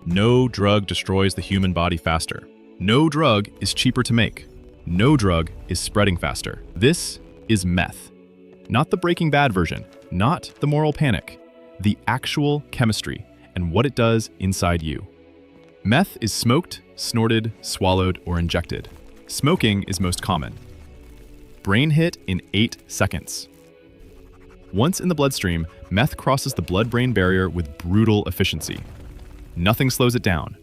No drug destroys the human body faster. No drug is cheaper to make. No drug is spreading faster. This is meth. Not the Breaking Bad version, not the moral panic, the actual chemistry and what it does inside you. Meth is smoked, snorted, swallowed, or injected. Smoking is most common. Brain hit in 8 seconds. Once in the bloodstream, meth crosses the blood-brain barrier with brutal efficiency. Nothing slows it down.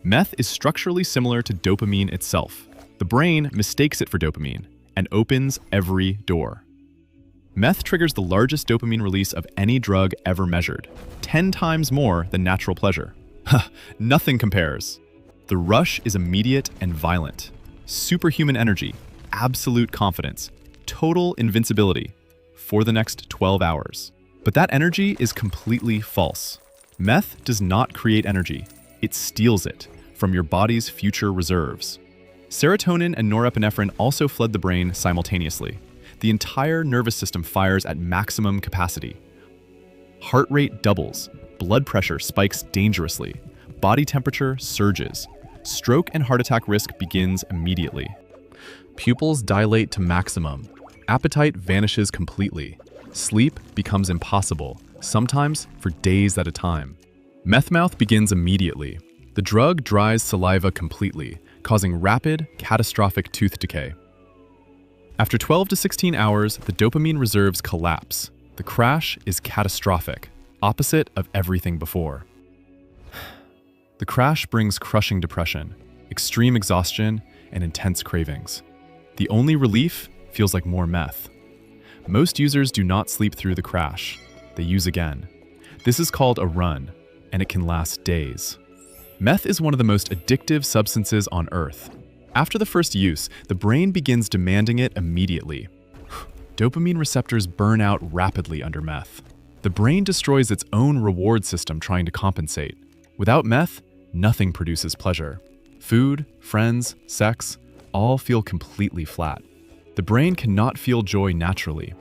Meth is structurally similar to dopamine itself. The brain mistakes it for dopamine and opens every door. Meth triggers the largest dopamine release of any drug ever measured, 10 times more than natural pleasure. Nothing compares. The rush is immediate and violent. Superhuman energy, absolute confidence, total invincibility for the next 12 hours. But that energy is completely false. Meth does not create energy. It steals it from your body's future reserves. Serotonin and norepinephrine also flood the brain simultaneously. The entire nervous system fires at maximum capacity. Heart rate doubles, blood pressure spikes dangerously, body temperature surges. Stroke and heart attack risk begins immediately. Pupils dilate to maximum. Appetite vanishes completely. Sleep becomes impossible, sometimes for days at a time. Meth mouth begins immediately. The drug dries saliva completely, causing rapid, catastrophic tooth decay. After 12 to 16 hours, the dopamine reserves collapse. The crash is catastrophic, opposite of everything before. The crash brings crushing depression, extreme exhaustion, and intense cravings. The only relief feels like more meth. Most users do not sleep through the crash. They use again. This is called a run, and it can last days. Meth is one of the most addictive substances on Earth. After the first use, the brain begins demanding it immediately. Dopamine receptors burn out rapidly under meth. The brain destroys its own reward system trying to compensate. Without meth, nothing produces pleasure. Food, friends, sex, all feel completely flat. The brain cannot feel joy naturally.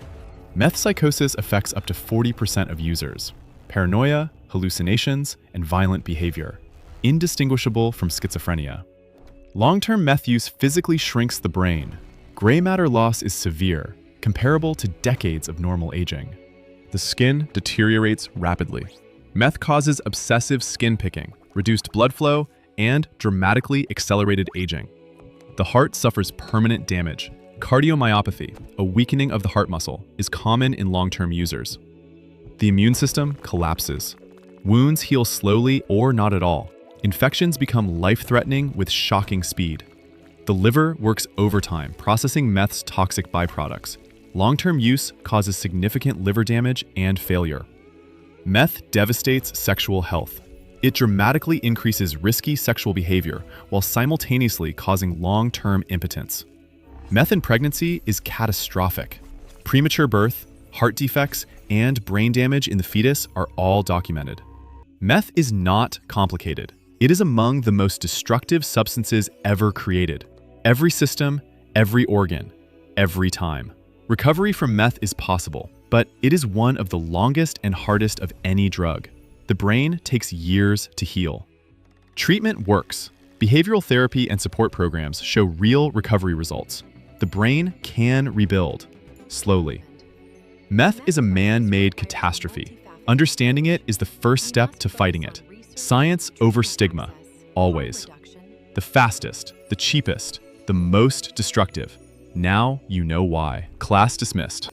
Meth psychosis affects up to 40% of users. Paranoia, hallucinations, and violent behavior, indistinguishable from schizophrenia. Long-term meth use physically shrinks the brain. Gray matter loss is severe, comparable to decades of normal aging. The skin deteriorates rapidly. Meth causes obsessive skin picking, reduced blood flow, and dramatically accelerated aging. The heart suffers permanent damage. Cardiomyopathy, a weakening of the heart muscle, is common in long-term users. The immune system collapses. Wounds heal slowly or not at all. Infections become life-threatening with shocking speed. The liver works overtime, processing meth's toxic byproducts. Long-term use causes significant liver damage and failure. Meth devastates sexual health. It dramatically increases risky sexual behavior while simultaneously causing long-term impotence. Meth in pregnancy is catastrophic. Premature birth, heart defects, and brain damage in the fetus are all documented. Meth is not complicated. It is among the most destructive substances ever created. Every system, every organ, every time. Recovery from meth is possible, but it is one of the longest and hardest of any drug. The brain takes years to heal. Treatment works. Behavioral therapy and support programs show real recovery results. The brain can rebuild, slowly. Meth is a man-made catastrophe. Understanding it is the first step to fighting it. Science over stigma, always. The fastest, the cheapest, the most destructive. Now you know why. Class dismissed.